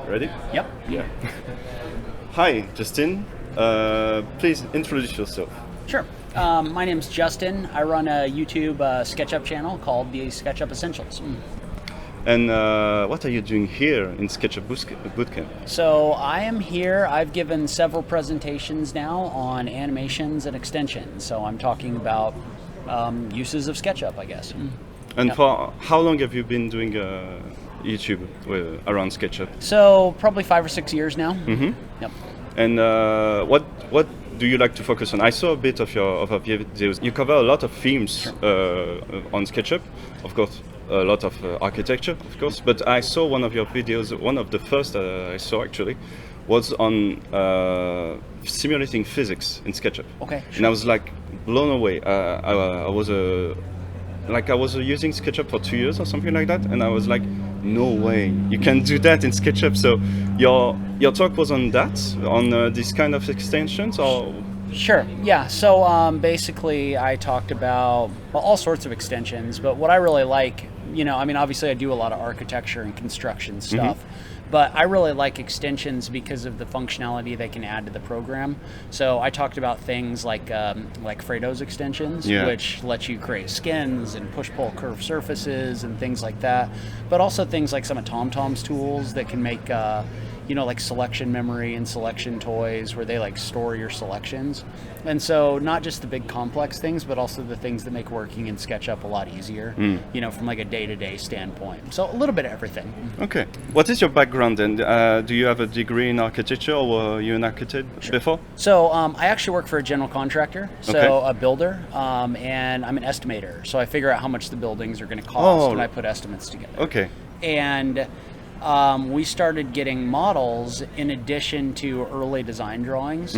Ready? Yep. Yeah. Hi, Justin. Please introduce yourself. Sure. My name's Justin. I run a YouTube SketchUp channel called the SketchUp Essentials. And what are you doing here in SketchUp Bootcamp? So I am here. I've given several presentations now on animations and extensions. So I'm talking about uses of SketchUp, I guess. And for how long have you been doing YouTube around SketchUp? So probably 5 or 6 years now. Mm-hmm. Yep. And what do you like to focus on? I saw a bit of your videos. You cover a lot of themes on SketchUp, of course. A lot of architecture, of course. But I saw one of your videos. One of the first I saw actually was on simulating physics in SketchUp. Okay. Sure. And I was like blown away. I was using SketchUp for 2 years or something like that, and I was like, no way, you can do that in SketchUp. So your talk was on that, on this kind of extensions, or? Sure. Yeah. So basically, I talked about all sorts of extensions, but what I really like, obviously, I do a lot of architecture and construction stuff. Mm-hmm. But I really like extensions because of the functionality they can add to the program. So I talked about things like Fredo's extensions, which let you create skins and push-pull curved surfaces and things like that. But also things like some of TomTom's tools that can make like selection memory and selection toys where they like store your selections. And so not just the big complex things, but also the things that make working in SketchUp a lot easier, from like a day-to-day standpoint. So a little bit of everything. Okay. What is your background then? Do you have a degree in architecture, or were you an architect before? So I actually work for a general contractor, so a builder, and I'm an estimator. So I figure out how much the buildings are going to cost when I put estimates together. Okay. And we started getting models in addition to early design drawings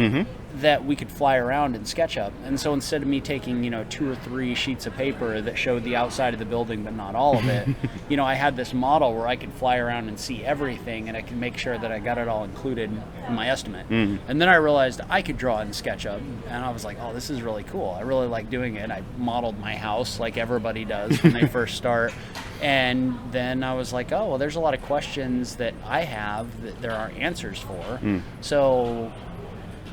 that we could fly around in SketchUp. And so instead of me taking, 2 or 3 sheets of paper that showed the outside of the building but not all of it, I had this model where I could fly around and see everything, and I could make sure that I got it all included in my estimate. And then I realized I could draw in SketchUp, and I was like, oh, this is really cool. I really like doing it. I modeled my house like everybody does when they first start. And then I was like, oh, well, there's a lot of questions that I have that there aren't answers for. So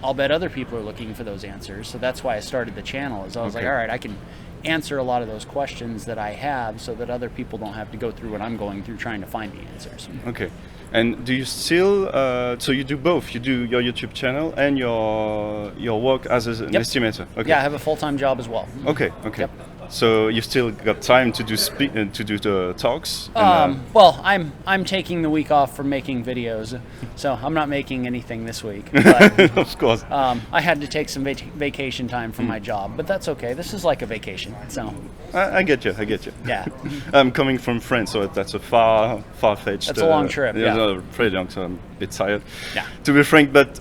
I'll bet other people are looking for those answers. So that's why I started the channel. Is I was like, all right, I can answer a lot of those questions that I have so that other people don't have to go through what I'm going through trying to find the answers. Okay. And do you still, so you do both, you do your YouTube channel and your work as an estimator? Okay. Yeah, I have a full-time job as well. Okay. Yep. So you still got time to do the talks? Well, I'm taking the week off from making videos, so I'm not making anything this week. But, of course. I had to take some vacation time from my job, but that's okay. This is like a vacation, so. I get you. Yeah. I'm coming from France, so that's a far-fetched. That's a long trip. Yeah. Pretty long, so I'm a bit tired. Yeah. To be frank, but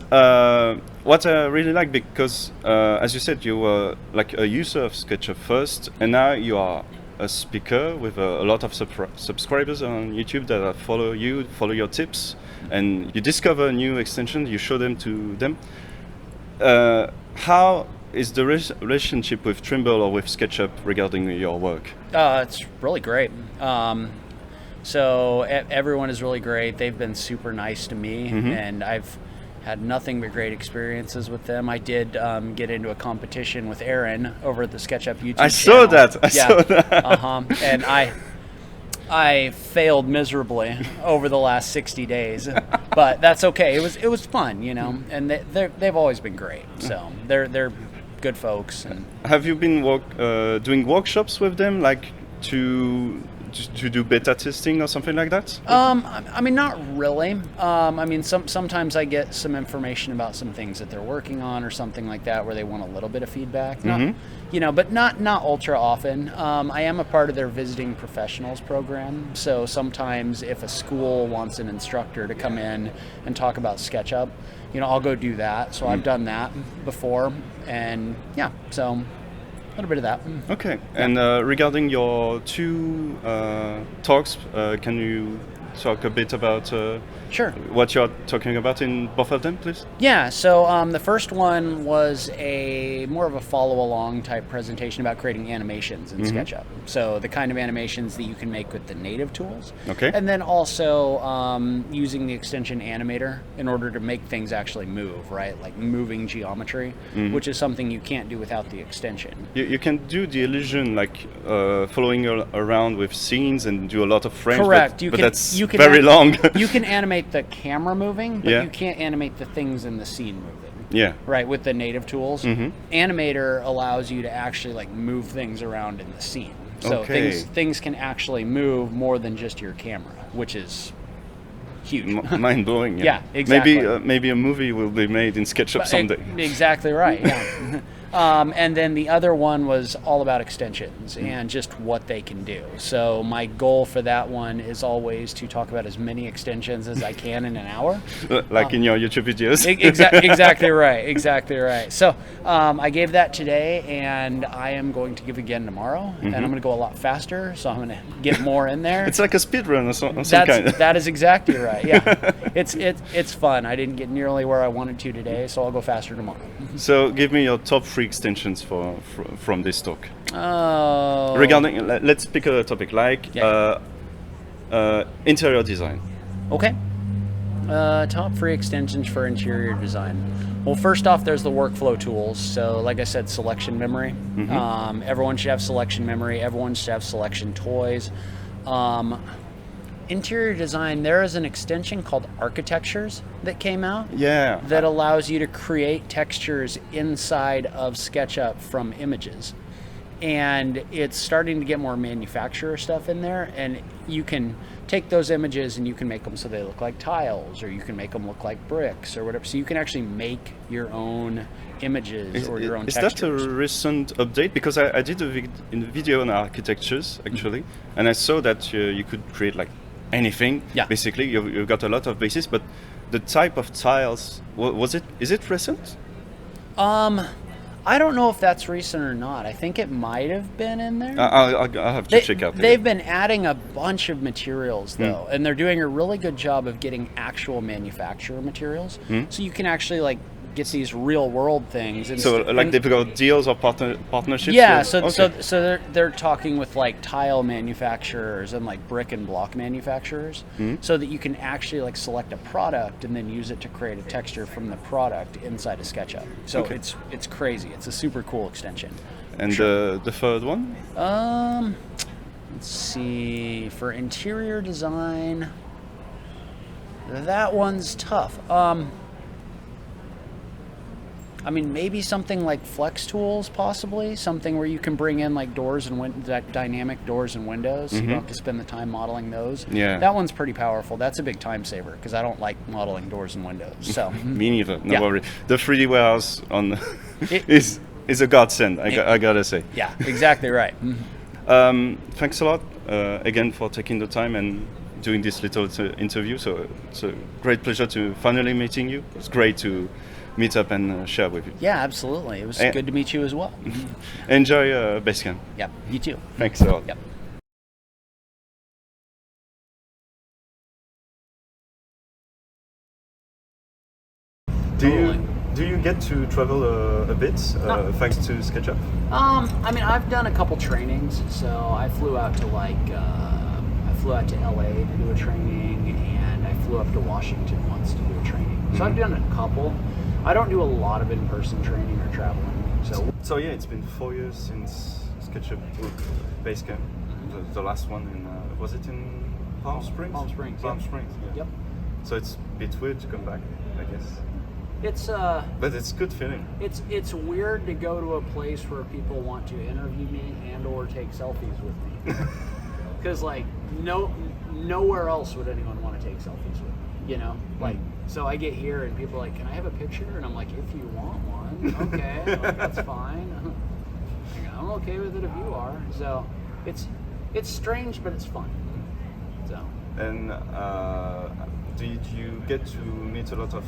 what I really like, because as you said, you were like a user of SketchUp first, and now you are a speaker with a lot of subscribers on YouTube that follow your tips, and you discover new extensions, you show them to them. How is the relationship with Trimble or with SketchUp regarding your work? It's really great. So everyone is really great. They've been super nice to me, and I've had nothing but great experiences with them. I did get into a competition with Aaron over at the SketchUp YouTube channel. I saw that. And I failed miserably over the last 60 days, but that's okay. It was fun, and they've always been great. So they're good folks. And have you been doing workshops with them, like to do beta testing or something like that? I mean, not really. Sometimes I get some information about some things that they're working on or something like that where they want a little bit of feedback. But not ultra often. I am a part of their visiting professionals program. So sometimes if a school wants an instructor to come in and talk about SketchUp, I'll go do that. So I've done that before, and so a little bit of that. Okay. And regarding your 2 talks, can you talk a bit about Sure. what you're talking about in both of them, please? Yeah, so the first one was a more of a follow-along type presentation about creating animations in SketchUp. So the kind of animations that you can make with the native tools. Okay. And then also using the extension animator in order to make things actually move, right? Like moving geometry, which is something you can't do without the extension. You can do the illusion like following around with scenes and do a lot of frames. Correct. But that's very long. You can animate the camera moving, but Yeah. you can't animate the things in the scene moving. Yeah. Right, with the native tools. Animator allows you to actually like move things around in the scene. So Okay. things can actually move more than just your camera, which is huge. Mind blowing. Yeah, exactly. Maybe a movie will be made in SketchUp someday. Exactly right. Yeah. And then the other one was all about extensions and just what they can do. So my goal for that one is always to talk about as many extensions as I can in an hour. Like in your YouTube videos. Exactly right. Exactly right. So I gave that today, and I am going to give again tomorrow, and I'm going to go a lot faster. So I'm going to get more in there. It's like a speed run or some kind. That is exactly right. Yeah, it's fun. I didn't get nearly where I wanted to today, so I'll go faster tomorrow. So give me your top 3 extensions from this talk. Oh. Regarding, let's pick a topic like interior design. Okay. Top 3 extensions for interior design. Well, first off, there's the workflow tools. So, like I said, selection memory. Everyone should have selection memory. Everyone should have selection toys. Interior design, there is an extension called Architectures that came out. Yeah. That allows you to create textures inside of SketchUp from images. And it's starting to get more manufacturer stuff in there, and you can take those images and you can make them so they look like tiles, or you can make them look like bricks or whatever. So you can actually make your own images or your own textures. Is that a recent update? Because I did a video on architectures actually, and I saw that you could create like anything. Yeah. Basically, you've got a lot of bases, but the type of tiles, is it recent? I don't know if that's recent or not. I think it might have been in there. I'll have to check out. They've been adding a bunch of materials though, and they're doing a really good job of getting actual manufacturer materials. So you can actually like get these real world things. They've got deals or partnerships? Yeah, okay. so they're talking with like tile manufacturers and like brick and block manufacturers, so that you can actually like select a product and then use it to create a texture from the product inside of SketchUp. So Okay. it's crazy. It's a super cool extension. And the third one? Let's see. For interior design, that one's tough. I mean, maybe something like Flex Tools, possibly. Something where you can bring in like doors and dynamic doors and windows. So you don't have to spend the time modeling those. Yeah. That one's pretty powerful. That's a big time saver because I don't like modeling doors and windows. So Me neither, no Yeah. worry. The 3D warehouse on is a godsend, I gotta say. yeah, exactly right. Thanks a lot again for taking the time and doing this little interview. So it's a great pleasure to finally meeting you. It's great to meet up and share with you. Yeah, absolutely. It was good to meet you as well. Enjoy Basecamp. Yep, you too. Thanks a lot. Yep. Do you get to travel a bit thanks to SketchUp? I mean, I've done a couple trainings. So I flew out to LA to do a training, and I flew up to Washington once to do a training. So I've done a couple. I don't do a lot of in-person training or traveling. So yeah, it's been 4 years since SketchUp Basecamp. The last one in was it in Palm Springs? Palm Springs. Palm Yep. Springs. Yeah. Yep. So it's a bit weird to come back, I guess. It's But it's a good feeling. it's weird to go to a place where people want to interview me and or take selfies with me. Because like nowhere else would anyone want to take selfies with me, you know? Like, so I get here and people are like, can I have a picture? And I'm like, if you want one, okay, like, that's fine. I'm okay with it if you are. So it's strange, but it's fun. So. And did you get to meet a lot of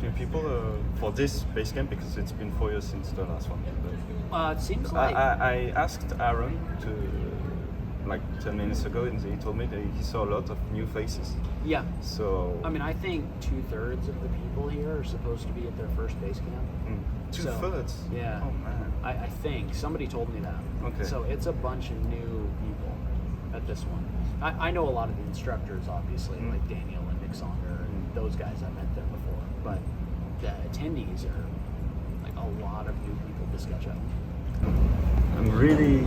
new people for this Basecamp? Because it's been 4 years since the last one. It seems like I asked Aaron like 10 minutes ago, and he told me that he saw a lot of new faces. Yeah. So I mean, I think 2/3 of the people here are supposed to be at their first base camp. 2/3. Yeah. Oh man. I think somebody told me that. Okay. So it's a bunch of new people at this one. I know a lot of the instructors, obviously, like Daniel and Nick Sonder, and those guys I met them before. But the attendees are like a lot of new people to SketchUp. I'm really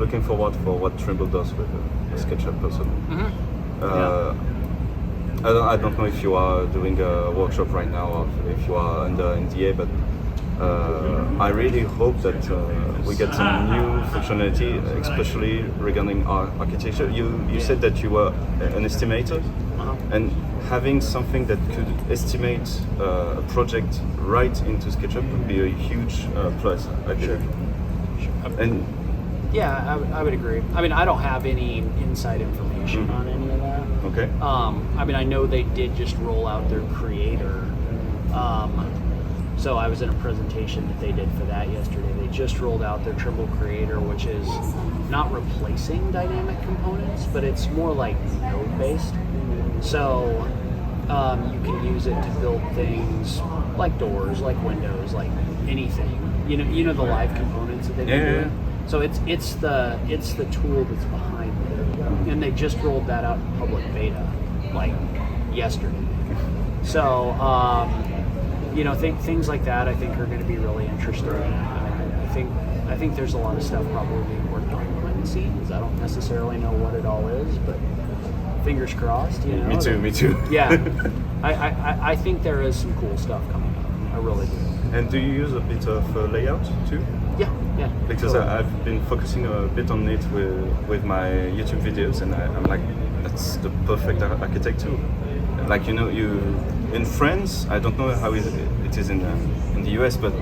looking forward for what Trimble does with SketchUp person. I don't know if you are doing a workshop right now or if you are under NDA, but I really hope that we get some new functionality, especially regarding architecture. You said that you were an estimator, and having something that could estimate a project right into SketchUp would be a huge plus, I believe. Sure. And yeah, I would agree. I mean, I don't have any inside information on any of that. Okay. I mean, I know they did just roll out their Creator. So I was in a presentation that they did for that yesterday. They just rolled out their Trimble Creator, which is not replacing dynamic components, but it's more like node-based. So you can use it to build things like doors, like windows, like anything. You know the live components that they've been doing. So it's the tool that's behind it, and they just rolled that out in public beta like yesterday. So things like that I think are going to be really interesting. I think there's a lot of stuff probably being worked on behind the scenes. I don't necessarily know what it all is, but fingers crossed. Me too. Yeah, I think there is some cool stuff coming up. I really do. And do you use a bit of layout too? Yeah. Because totally. I've been focusing a bit on it with my YouTube videos, and I'm like, that's the perfect architect too. Like you in France, I don't know how it is in the US, but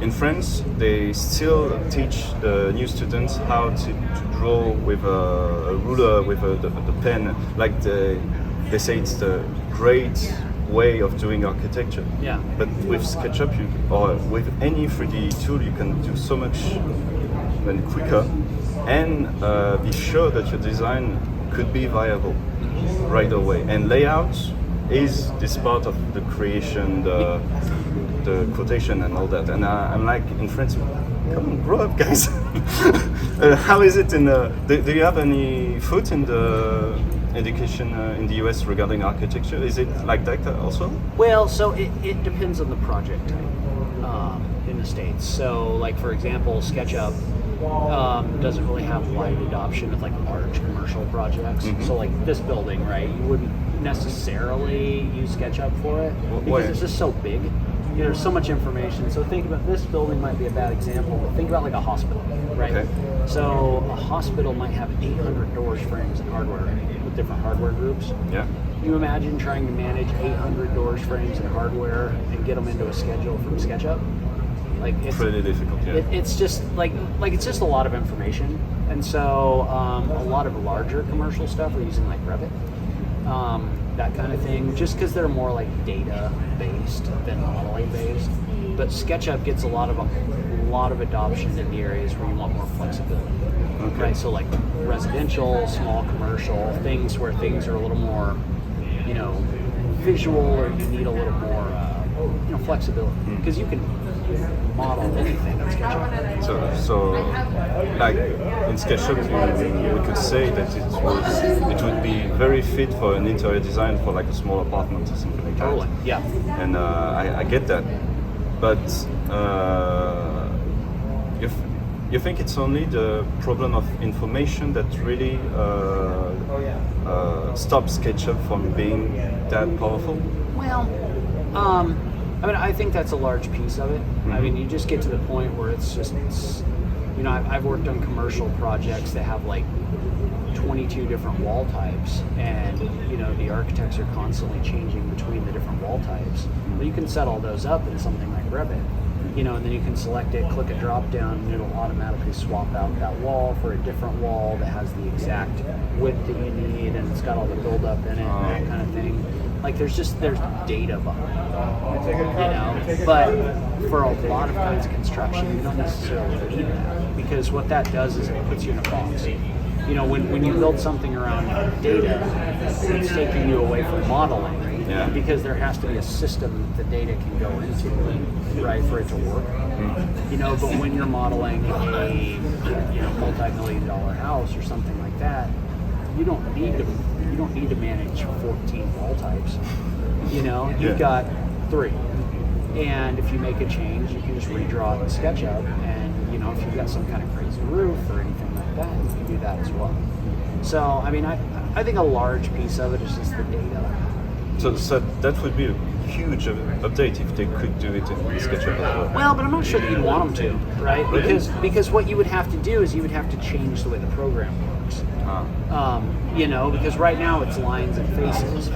in France they still teach the new students how to draw with a ruler, with the pen. Like they say it's the great way of doing architecture. Yeah. But with SketchUp or with any 3D tool, you can do so much and quicker, and be sure that your design could be viable right away. And layout is this part of the creation, the quotation and all that. And I'm like in France, come on, grow up, guys. How is it in the? Do you have any foot in the education in the US regarding architecture? Is it like that also? Well, so it depends on the project type in the States. So, like for example, SketchUp doesn't really have wide adoption of like large commercial projects. So like this building, right? You wouldn't necessarily use SketchUp for it because it's just so big. There's so much information. So think about this building might be a bad example, but think about like a hospital, right? Okay. So a hospital might have 800 doors, frames, and hardware with different hardware groups. Yeah. You imagine trying to manage 800 doors, frames, and hardware and get them into a schedule from SketchUp? Like it's pretty difficult. Yeah. It's just like it's just a lot of information, and so a lot of larger commercial stuff are using like Revit. That kind of thing, just because they're more like data based than modeling based. But SketchUp gets a lot of adoption in the areas where you want more flexibility. Okay. Right? So like residential, small commercial, things where things are a little more, visual, or you need a little more, flexibility. Because you can model anything in SketchUp. So like in SketchUp, we could say that it would be very fit for an interior design for like a small apartment or something like that. Totally, yeah. And I get that, but you think it's only the problem of information that really stops SketchUp from being that powerful? Well, I think that's a large piece of it. Mm-hmm. I mean, you just get to the point where it's I've worked on commercial projects that have like 22 different wall types, and the architects are constantly changing between the different wall types. Well, you can set all those up in something like Revit, And then you can select it, click a drop down, and it'll automatically swap out that wall for a different wall that has the exact width that you need, and it's got all the buildup in it, and that kind of thing. Like there's data behind it, But for a lot of kinds of construction, you don't necessarily need that, because what that does is it puts you in a box. When you build something around data, it's taking you away from modeling. Yeah. Because there has to be a system that the data can go into, right, for it to work. But when you're modeling a multi-million-dollar house or something like that, you don't need to manage 14 wall types. You've got 3, and if you make a change, you can just redraw it in SketchUp. And if you've got some kind of crazy roof or anything like that, you can do that as well. So I think a large piece of it is just the data. So that would be a huge update if they could do it in SketchUp as well. Well, but I'm not sure that you'd want them to, right? Really? Because what you would have to do is you would have to change the way the program works. Because right now it's lines and faces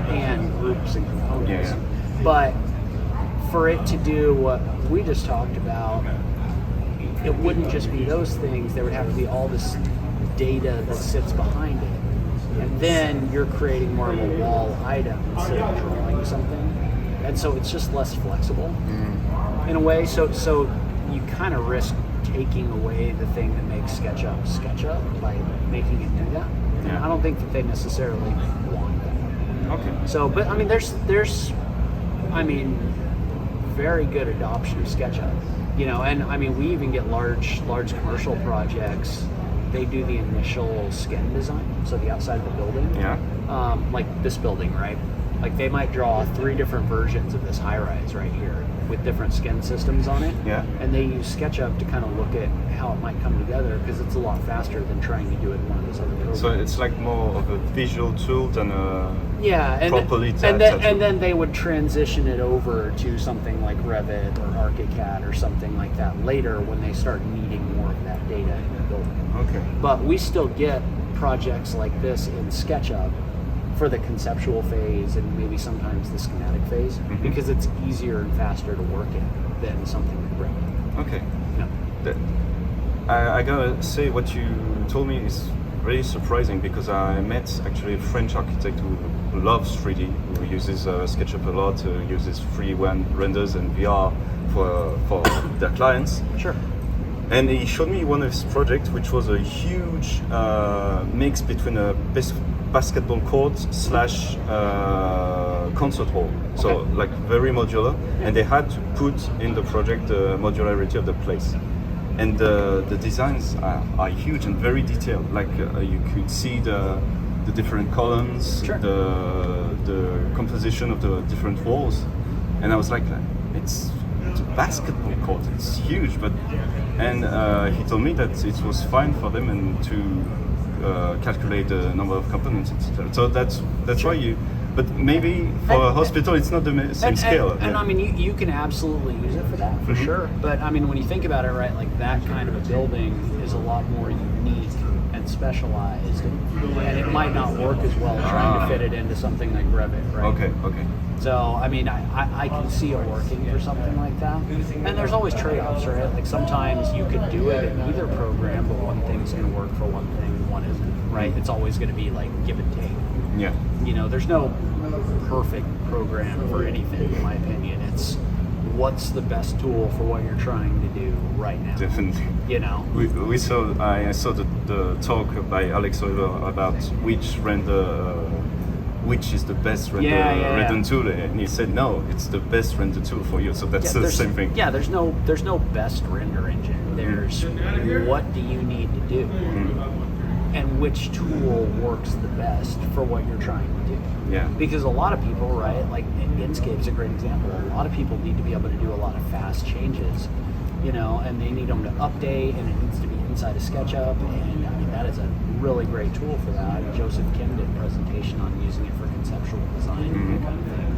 and groups and components. Yeah. But for it to do what we just talked about, it wouldn't just be those things. There would have to be all this data that sits behind it. And then you're creating more of a wall item instead of drawing something. And so it's just less flexible in a way. So you kind of risk taking away the thing that makes SketchUp by making it do that. And I don't think that they necessarily want that. Okay. So, but there's very good adoption of SketchUp. And we even get large commercial projects. They do the initial skin design, so the outside of the building. Yeah. Like this building, right? Like they might draw 3 different versions of this high-rise right here with different skin systems on it. Yeah. And they use SketchUp to kind of look at how it might come together, because it's a lot faster than trying to do it in one of those other programs. So it's like more of a visual tool than a properly and then they would transition it over to something like Revit or ArchiCAD or something like that later when they start needing more of that data in the building. Okay. But we still get projects like this in SketchUp for the conceptual phase and maybe sometimes the schematic phase, because it's easier and faster to work in than something like Revit. Okay. Yeah. I gotta say, what you told me is really surprising, because I met actually a French architect who loves 3D, who uses SketchUp a lot, uses free renders and VR for their clients. Sure. And he showed me one of his projects, which was a huge mix between a basketball court / concert hall. So like very modular, and they had to put in the project the modularity of the place. And the designs are huge and very detailed. Like you could see the different columns, sure. the composition of the different walls, and I was like, it's a basketball court. It's huge, and he told me that it was fine for them and to calculate the number of components, etc. So that's sure. why you. But maybe for a hospital, it's not the same scale. And you can absolutely use it for that, for sure. But when you think about it, right, like that kind of a building is a lot more unique and specialized, and it might not work as well trying to fit it into something like Revit, right? Okay. So, I can see it working for something like that. And there's always trade-offs, right? Like sometimes you could do it in either program, but one thing's going to work for one thing, one isn't, right? It's always going to be like give and take. Yeah. There's no perfect program for anything, in my opinion. It's what's the best tool for what you're trying to do right now. Definitely. I saw the talk by Alex Oliver about which is the best render tool, and he said no, it's the best render tool for you. So that's the same thing. Yeah, there's no best render engine. There's what do you need to do, and which tool works the best for what you're trying to do. Yeah. Because a lot of people, right, like Inkscape's a great example. A lot of people need to be able to do a lot of fast changes, and they need them to update, and it needs to be inside of SketchUp, and that is a really great tool for that. Joseph Kim did a presentation on using it for conceptual design and that kind of thing,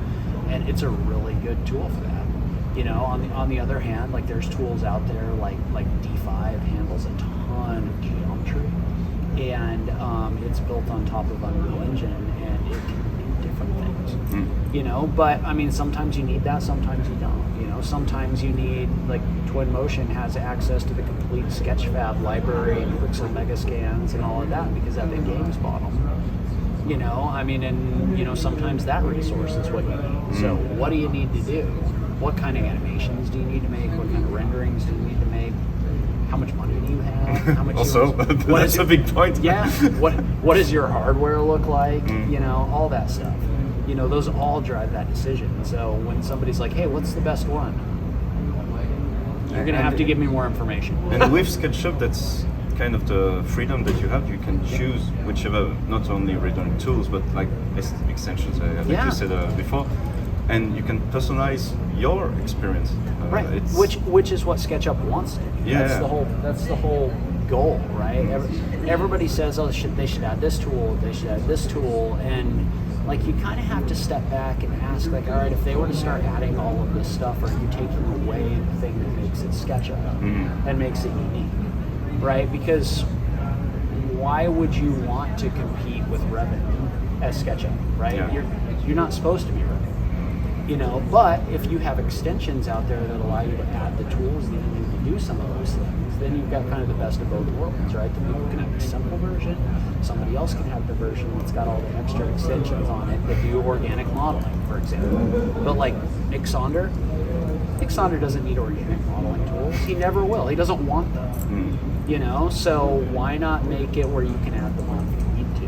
and it's a really good tool for that. On the other hand, like there's tools out there like D5 handles a ton of geometry, and it's built on top of Unreal Engine, and it can do different things. You know, but I mean, sometimes you need that, sometimes you don't. You know, sometimes you need, like Twinmotion has access to the complete Sketchfab library and Pixel Megascans and all of that because Epic Games bought them. You know, I mean, and you know, sometimes that resource is what you need. So what do you need to do? What kind of animations do you need to make? What kind of renderings do you need to make? How much money do you have? How much Also, that's a big point. Yeah. What does your hardware look like? You know, all that stuff. You know, those all drive that decision. So when somebody's like, "Hey, what's the best one?" You're gonna have to give me more information. And with SketchUp, that's kind of the freedom that you have. You can choose whichever, not only rendering tools, but like extensions. I think you said before, and you can personalize your experience. Right. Which is what SketchUp wants to do. Yeah. That's the whole goal, right? Everybody says, "Oh, they should add this tool. They should add this tool," and like you kind of have to step back and ask, like, all right, if they were to start adding all of this stuff, are you taking away the thing that makes it SketchUp and makes it unique, right? Because why would you want to compete with revenue as SketchUp, right? Yeah. You're not supposed to be revenue, you know. But if you have extensions out there that allow you to add the tools that you need to do some of those things, then you've got kind of the best of both worlds, right? The people can have the simple version, somebody else can have the version that's got all the extra extensions on it that do organic modeling, for example. But like Nick Sonder doesn't need organic modeling tools. He never will. He doesn't want them. You know, so why not make it where you can add them on if you need to,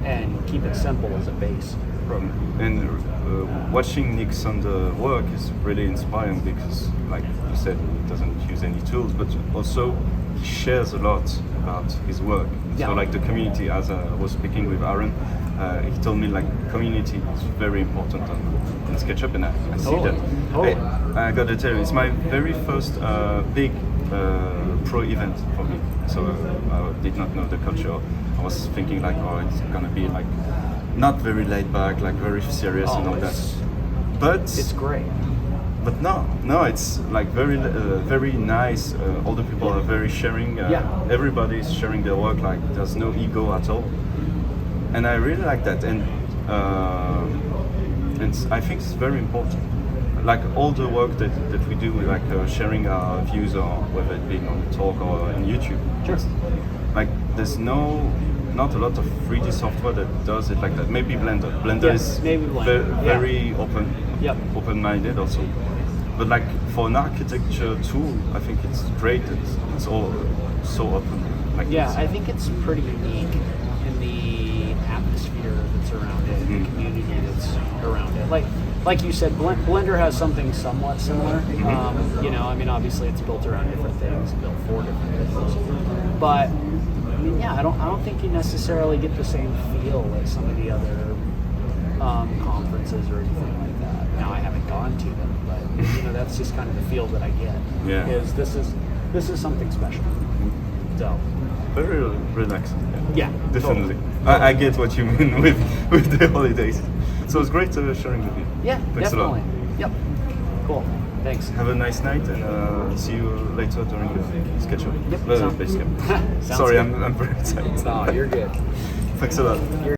and keep it simple as a base program. And watching Nick Sonder work is really inspiring because, like you said, he doesn't use any tools, but also he shares a lot about his work. So like the community, as I was speaking with Aaron, he told me like community is very important in SketchUp, and I see that. I gotta tell you, it's my very first big pro event for me. So I did not know the culture. I was thinking like, oh, it's gonna be like not very laid back, like very serious and all that. But it's great. But no, it's like very nice. All the people are very sharing. Everybody is sharing their work. Like there's no ego at all, and I really like that. And I think it's very important. Like all the work that we do, like sharing our views, or whether it be on the talk or on YouTube. Sure. Like there's not a lot of 3D software that does it like that. Maybe Blender. Blender is very open-minded also. But like for an architecture tool, I think it's great that it's all so open. Like I think it's pretty unique in the atmosphere that's around it, the community that's around it. Like you said, Blender has something somewhat similar. You know, I mean, obviously it's built around different things, built for different things. But I mean, I don't think you necessarily get the same feel as some of the other conferences or anything like that. Now, I haven't gone to them, but you know, that's just kind of the feel that I get. Yeah. Is this is something special. So very relaxing. Yeah, definitely. Totally. I get what you mean with the holidays. So it's great sharing with you. Yeah, thanks definitely. a lot. Yep. Cool. Thanks. Have a nice night, and see you later during the SketchUp Basecamp. Sounds Sorry, good. I'm very excited. No, you're good. Thanks a lot.